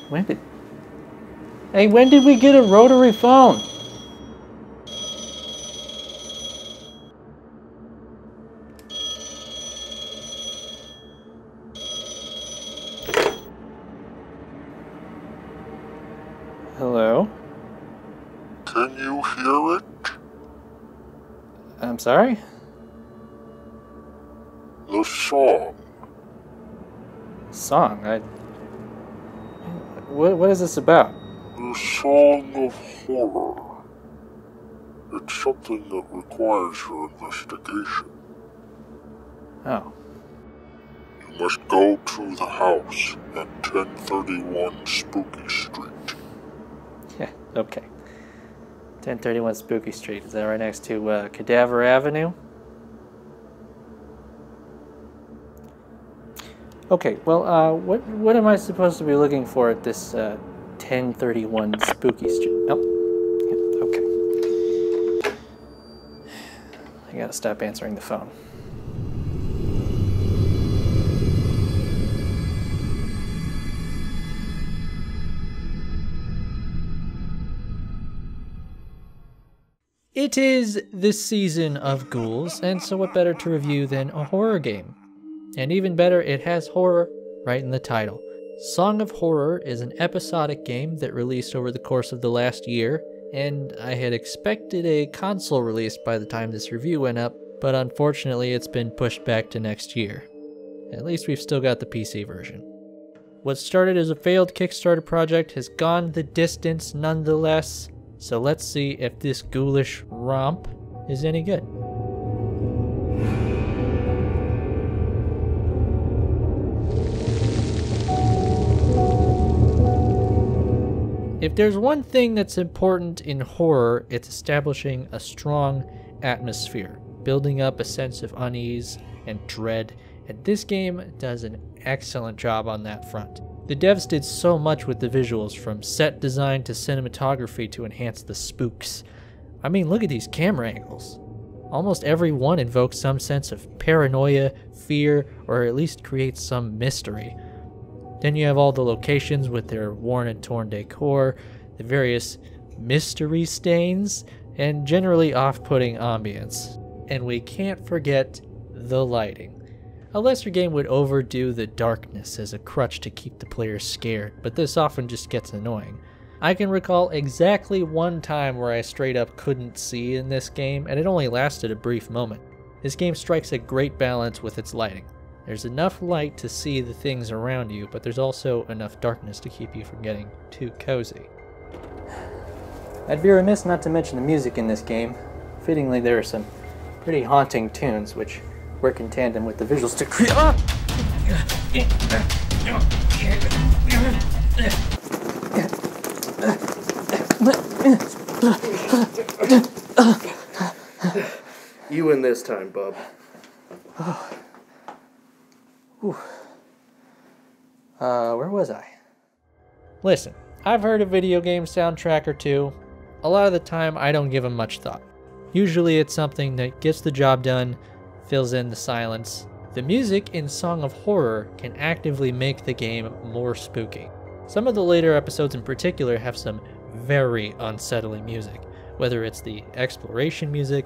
When did we get a rotary phone? Hello? Can you hear it? I'm sorry? The song. Song? What is this about? The song of horror. It's something that requires your investigation. Oh. You must go to the house at 1031 Spooky Street. Yeah, okay. 1031 Spooky Street. Is that right next to Cadaver Avenue? Okay, well, what am I supposed to be looking for at this 1031 Spooky Street? Oh, yeah, okay. I gotta stop answering the phone. It is the season of ghouls, and so what better to review than a horror game? And even better, it has horror right in the title. Song of Horror is an episodic game that released over the course of the last year, and I had expected a console release by the time this review went up, but unfortunately it's been pushed back to next year. At least we've still got the PC version. What started as a failed Kickstarter project has gone the distance nonetheless, so let's see if this ghoulish romp is any good. If there's one thing that's important in horror, it's establishing a strong atmosphere, building up a sense of unease and dread, and this game does an excellent job on that front. The devs did so much with the visuals, from set design to cinematography, to enhance the spooks. I mean, look at these camera angles. Almost every one invokes some sense of paranoia, fear, or at least creates some mystery. Then you have all the locations with their worn and torn decor, the various mystery stains, and generally off-putting ambience. And we can't forget the lighting. A lesser game would overdo the darkness as a crutch to keep the players scared, but this often just gets annoying. I can recall exactly one time where I straight up couldn't see in this game, and it only lasted a brief moment. This game strikes a great balance with its lighting. There's enough light to see the things around you, but there's also enough darkness to keep you from getting too cozy. I'd be remiss not to mention the music in this game. Fittingly, there are some pretty haunting tunes, which work in tandem with the visuals to create. You win this time, bub. Where was I? Listen, I've heard a video game soundtrack or two. A lot of the time, I don't give them much thought. Usually it's something that gets the job done, fills in the silence. The music in Song of Horror can actively make the game more spooky. Some of the later episodes in particular have some very unsettling music, whether it's the exploration music,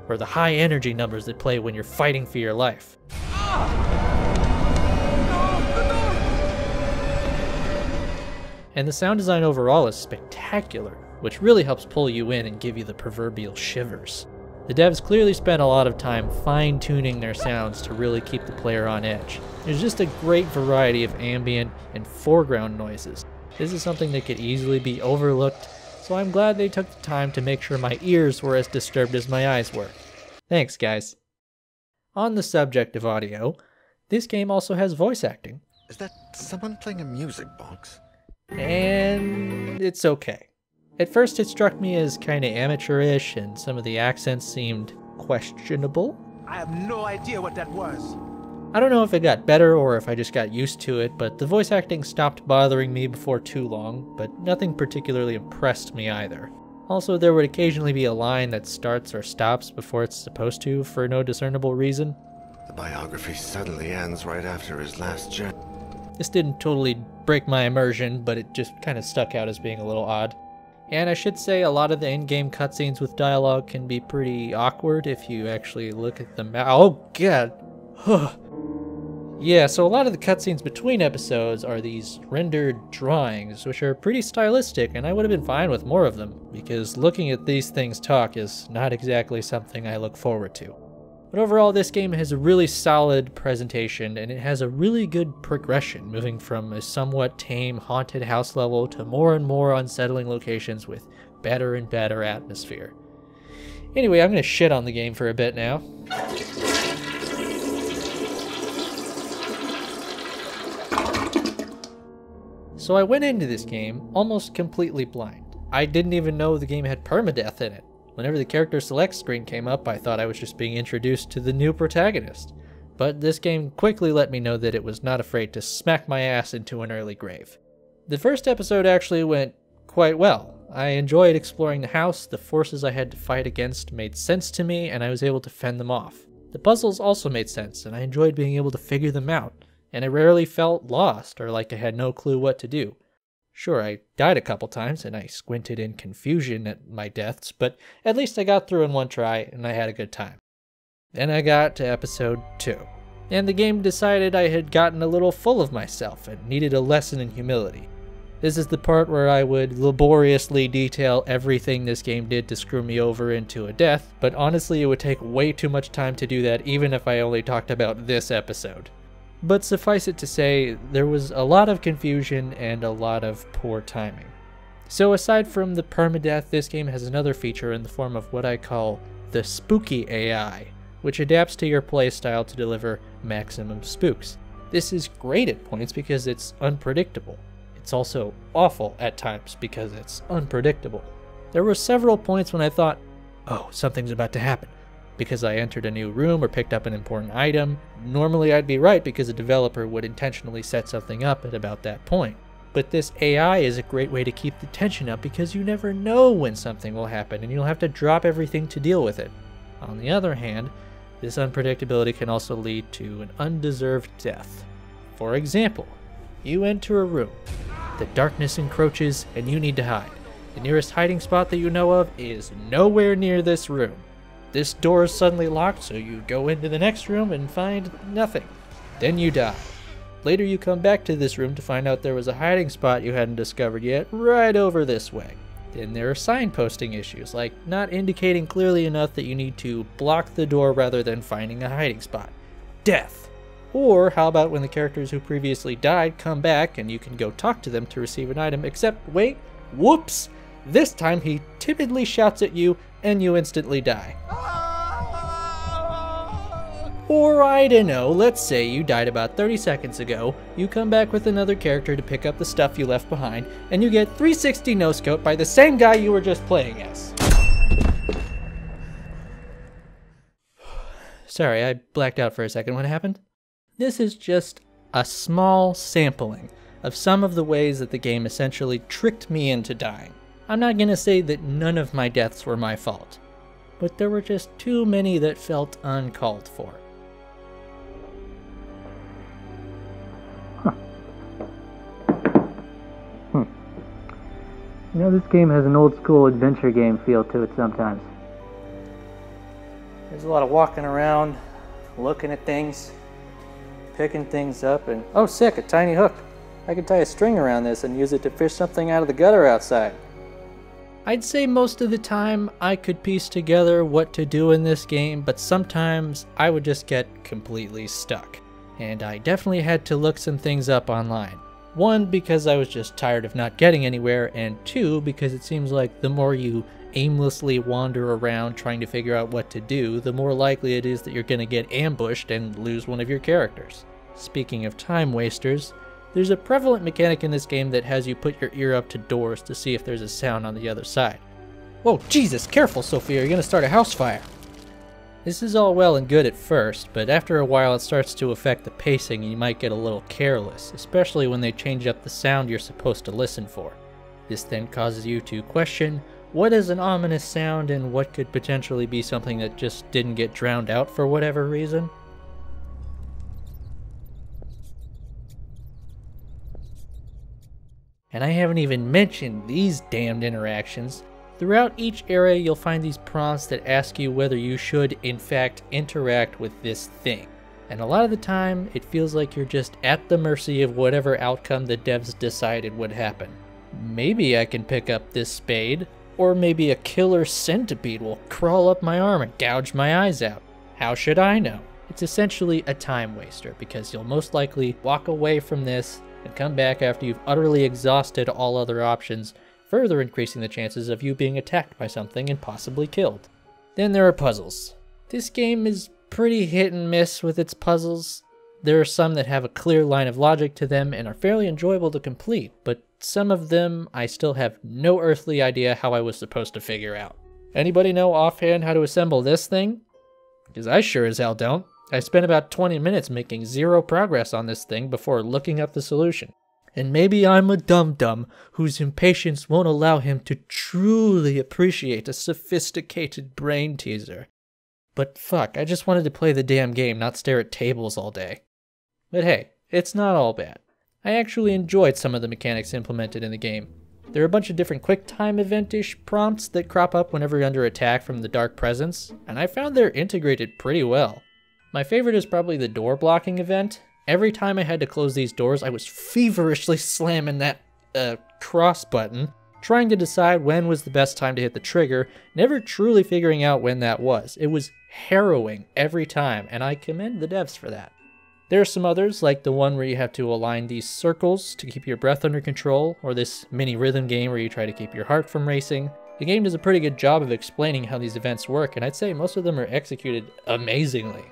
or the high energy numbers that play when you're fighting for your life. And the sound design overall is spectacular, which really helps pull you in and give you the proverbial shivers. The devs clearly spent a lot of time fine-tuning their sounds to really keep the player on edge. There's just a great variety of ambient and foreground noises. This is something that could easily be overlooked, so I'm glad they took the time to make sure my ears were as disturbed as my eyes were. Thanks, guys. On the subject of audio, this game also has voice acting. Is that someone playing a music box? And it's okay. At first it struck me as kinda amateurish, and some of the accents seemed questionable. I have no idea what that was. I don't know if it got better or if I just got used to it, but the voice acting stopped bothering me before too long, but nothing particularly impressed me either. Also, there would occasionally be a line that starts or stops before it's supposed to for no discernible reason. The biography suddenly ends right after his last journey. This didn't totally break my immersion, but it just kind of stuck out as being a little odd. And I should say a lot of the in-game cutscenes with dialogue can be pretty awkward if you actually look at them. Oh god! Yeah, so a lot of the cutscenes between episodes are these rendered drawings, which are pretty stylistic, and I would have been fine with more of them, because looking at these things talk is not exactly something I look forward to. But overall, this game has a really solid presentation, and it has a really good progression, moving from a somewhat tame haunted house level to more and more unsettling locations with better and better atmosphere. Anyway, I'm going to shit on the game for a bit now. So I went into this game almost completely blind. I didn't even know the game had permadeath in it. Whenever the character select screen came up, I thought I was just being introduced to the new protagonist. But this game quickly let me know that it was not afraid to smack my ass into an early grave. The first episode actually went quite well. I enjoyed exploring the house, the forces I had to fight against made sense to me, and I was able to fend them off. The puzzles also made sense, and I enjoyed being able to figure them out, and I rarely felt lost or like I had no clue what to do. Sure, I died a couple times, and I squinted in confusion at my deaths, but at least I got through in one try, and I had a good time. Then I got to episode 2, and the game decided I had gotten a little full of myself and needed a lesson in humility. This is the part where I would laboriously detail everything this game did to screw me over into a death, but honestly it would take way too much time to do that even if I only talked about this episode. But suffice it to say, there was a lot of confusion and a lot of poor timing. So aside from the permadeath, this game has another feature in the form of what I call the spooky AI, which adapts to your playstyle to deliver maximum spooks. This is great at points because it's unpredictable. It's also awful at times because it's unpredictable. There were several points when I thought, oh, something's about to happen, because I entered a new room or picked up an important item. Normally I'd be right because a developer would intentionally set something up at about that point. But this AI is a great way to keep the tension up because you never know when something will happen and you'll have to drop everything to deal with it. On the other hand, this unpredictability can also lead to an undeserved death. For example, you enter a room, the darkness encroaches and you need to hide. The nearest hiding spot that you know of is nowhere near this room. This door is suddenly locked, so you go into the next room and find nothing. Then you die. Later you come back to this room to find out there was a hiding spot you hadn't discovered yet right over this way. Then there are signposting issues, like not indicating clearly enough that you need to block the door rather than finding a hiding spot. Death. Or how about when the characters who previously died come back and you can go talk to them to receive an item, except wait, whoops! This time he timidly shouts at you and you instantly die. Or I don't know, let's say you died about 30 seconds ago, you come back with another character to pick up the stuff you left behind, and you get 360 no-scope by the same guy you were just playing as. Sorry, I blacked out for a second. What happened? This is just a small sampling of some of the ways that the game essentially tricked me into dying. I'm not gonna say that none of my deaths were my fault, but there were just too many that felt uncalled for. You know, this game has an old school adventure game feel to it sometimes. There's a lot of walking around, looking at things, picking things up, and oh sick, a tiny hook. I could tie a string around this and use it to fish something out of the gutter outside. I'd say most of the time I could piece together what to do in this game, but sometimes I would just get completely stuck. And I definitely had to look some things up online. One, because I was just tired of not getting anywhere, and two, because it seems like the more you aimlessly wander around trying to figure out what to do, the more likely it is that you're going to get ambushed and lose one of your characters. Speaking of time wasters, there's a prevalent mechanic in this game that has you put your ear up to doors to see if there's a sound on the other side. Whoa, Jesus, careful Sophia, you're going to start a house fire. This is all well and good at first, but after a while it starts to affect the pacing and you might get a little careless, especially when they change up the sound you're supposed to listen for. This then causes you to question what is an ominous sound and what could potentially be something that just didn't get drowned out for whatever reason. And I haven't even mentioned these damned interactions. Throughout each area, you'll find these prompts that ask you whether you should, in fact, interact with this thing. And a lot of the time, it feels like you're just at the mercy of whatever outcome the devs decided would happen. Maybe I can pick up this spade, or maybe a killer centipede will crawl up my arm and gouge my eyes out. How should I know? It's essentially a time waster, because you'll most likely walk away from this and come back after you've utterly exhausted all other options, further increasing the chances of you being attacked by something and possibly killed. Then there are puzzles. This game is pretty hit and miss with its puzzles. There are some that have a clear line of logic to them and are fairly enjoyable to complete, but some of them I still have no earthly idea how I was supposed to figure out. Anybody know offhand how to assemble this thing? Because I sure as hell don't. I spent about 20 minutes making zero progress on this thing before looking up the solution. And maybe I'm a dum-dum whose impatience won't allow him to truly appreciate a sophisticated brain teaser. But fuck, I just wanted to play the damn game, not stare at tables all day. But hey, it's not all bad. I actually enjoyed some of the mechanics implemented in the game. There are a bunch of different quick-time event-ish prompts that crop up whenever you're under attack from the Dark Presence, and I found they're integrated pretty well. My favorite is probably the door blocking event. Every time I had to close these doors, I was feverishly slamming that cross button, trying to decide when was the best time to hit the trigger, never truly figuring out when that was. It was harrowing every time, and I commend the devs for that. There are some others, like the one where you have to align these circles to keep your breath under control, or this mini rhythm game where you try to keep your heart from racing. The game does a pretty good job of explaining how these events work, and I'd say most of them are executed amazingly.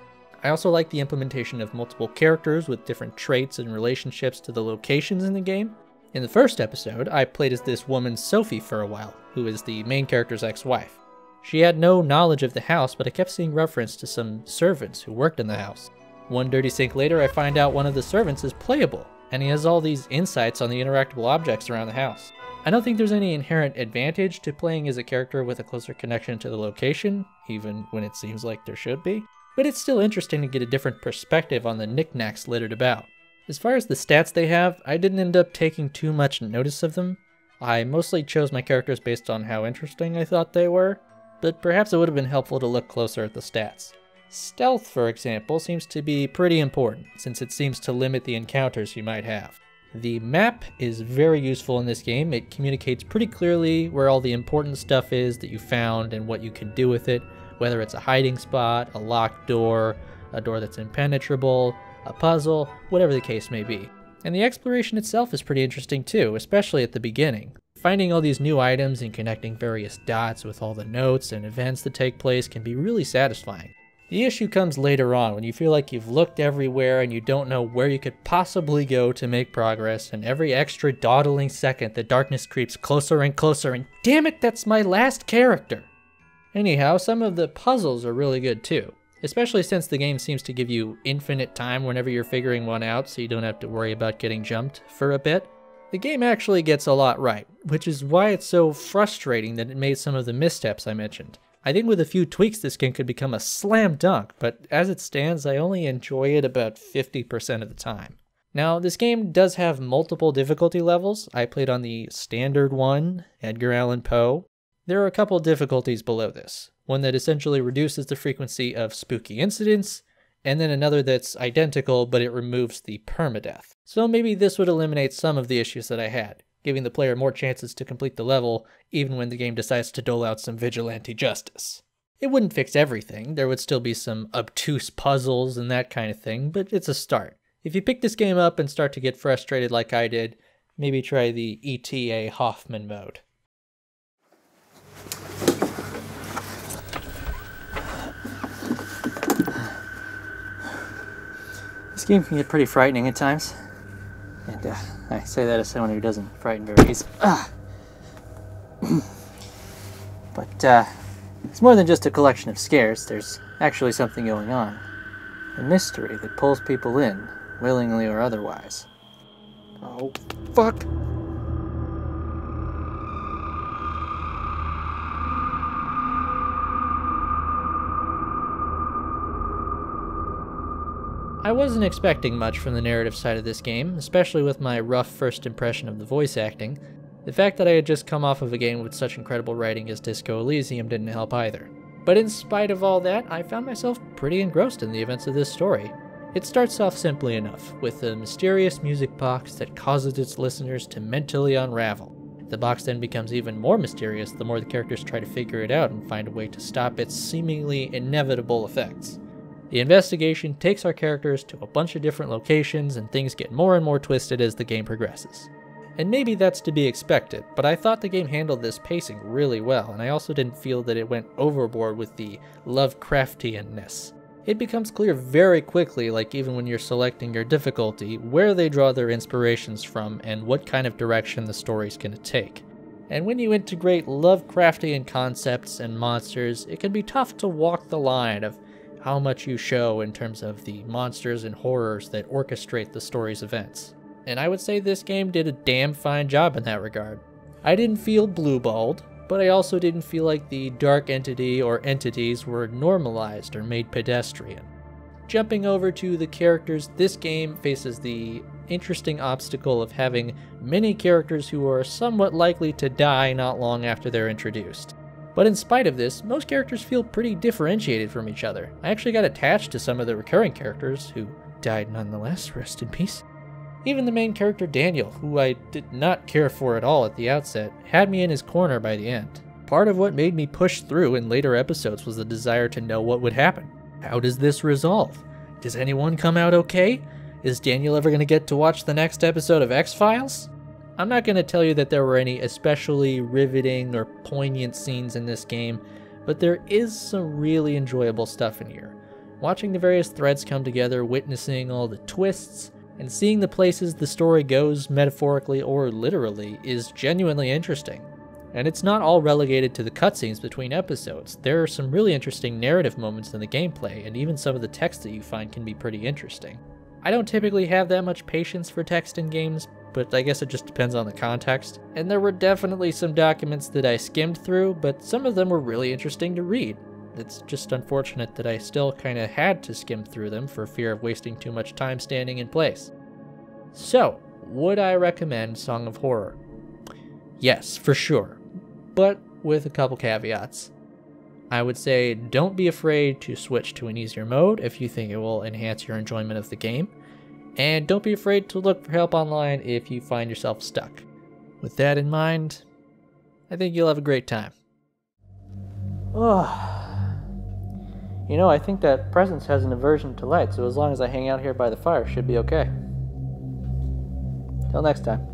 I also like the implementation of multiple characters with different traits and relationships to the locations in the game. In the first episode, I played as this woman Sophie for a while, who is the main character's ex-wife. She had no knowledge of the house, but I kept seeing reference to some servants who worked in the house. One dirty sink later, I find out one of the servants is playable, and he has all these insights on the interactable objects around the house. I don't think there's any inherent advantage to playing as a character with a closer connection to the location, even when it seems like there should be. But it's still interesting to get a different perspective on the knickknacks littered about. As far as the stats they have, I didn't end up taking too much notice of them. I mostly chose my characters based on how interesting I thought they were, but perhaps it would have been helpful to look closer at the stats. Stealth, for example, seems to be pretty important, since it seems to limit the encounters you might have. The map is very useful in this game. It communicates pretty clearly where all the important stuff is that you found and what you can do with it, whether it's a hiding spot, a locked door, a door that's impenetrable, a puzzle, whatever the case may be. And the exploration itself is pretty interesting too, especially at the beginning. Finding all these new items and connecting various dots with all the notes and events that take place can be really satisfying. The issue comes later on when you feel like you've looked everywhere and you don't know where you could possibly go to make progress, and every extra dawdling second the darkness creeps closer and closer, and damn it, that's my last character! Anyhow, some of the puzzles are really good too, especially since the game seems to give you infinite time whenever you're figuring one out, so you don't have to worry about getting jumped for a bit. The game actually gets a lot right, which is why it's so frustrating that it made some of the missteps I mentioned. I think with a few tweaks this game could become a slam dunk, but as it stands I only enjoy it about 50% of the time. Now this game does have multiple difficulty levels. I played on the standard one, Edgar Allan Poe. There are a couple difficulties below this. One that essentially reduces the frequency of spooky incidents, and then another that's identical but it removes the permadeath. So maybe this would eliminate some of the issues that I had, giving the player more chances to complete the level even when the game decides to dole out some vigilante justice. It wouldn't fix everything, there would still be some obtuse puzzles and that kind of thing, but it's a start. If you pick this game up and start to get frustrated like I did, maybe try the ETA Hoffman mode. This game can get pretty frightening at times. And I say that as someone who doesn't frighten very easily. But it's more than just a collection of scares. There's actually something going on. A mystery that pulls people in, willingly or otherwise. Oh, fuck! I wasn't expecting much from the narrative side of this game, especially with my rough first impression of the voice acting. The fact that I had just come off of a game with such incredible writing as Disco Elysium didn't help either. But in spite of all that, I found myself pretty engrossed in the events of this story. It starts off simply enough, with a mysterious music box that causes its listeners to mentally unravel. The box then becomes even more mysterious the more the characters try to figure it out and find a way to stop its seemingly inevitable effects. The investigation takes our characters to a bunch of different locations, and things get more and more twisted as the game progresses. And maybe that's to be expected, but I thought the game handled this pacing really well, and I also didn't feel that it went overboard with the Lovecraftianness. It becomes clear very quickly, like even when you're selecting your difficulty, where they draw their inspirations from and what kind of direction the story's going to take. And when you integrate Lovecraftian concepts and monsters, it can be tough to walk the line of how much you show in terms of the monsters and horrors that orchestrate the story's events. And I would say this game did a damn fine job in that regard. I didn't feel blue-balled, but I also didn't feel like the dark entity or entities were normalized or made pedestrian. Jumping over to the characters, this game faces the interesting obstacle of having many characters who are somewhat likely to die not long after they're introduced. But in spite of this, most characters feel pretty differentiated from each other. I actually got attached to some of the recurring characters, who died nonetheless, rest in peace. Even the main character Daniel, who I did not care for at all at the outset, had me in his corner by the end. Part of what made me push through in later episodes was the desire to know what would happen. How does this resolve? Does anyone come out okay? Is Daniel ever going to get to watch the next episode of X-Files? I'm not going to tell you that there were any especially riveting or poignant scenes in this game, but there is some really enjoyable stuff in here. Watching the various threads come together, witnessing all the twists, and seeing the places the story goes, metaphorically or literally, is genuinely interesting. And it's not all relegated to the cutscenes between episodes. There are some really interesting narrative moments in the gameplay, and even some of the text that you find can be pretty interesting. I don't typically have that much patience for text in games, but I guess it just depends on the context. And there were definitely some documents that I skimmed through, but some of them were really interesting to read. It's just unfortunate that I still kinda had to skim through them for fear of wasting too much time standing in place. So, would I recommend Song of Horror? Yes, for sure, but with a couple caveats. I would say don't be afraid to switch to an easier mode if you think it will enhance your enjoyment of the game, and don't be afraid to look for help online if you find yourself stuck. With that in mind, I think you'll have a great time. Oh. You know, I think that Presence has an aversion to light, so as long as I hang out here by the fire, should be okay. Till next time.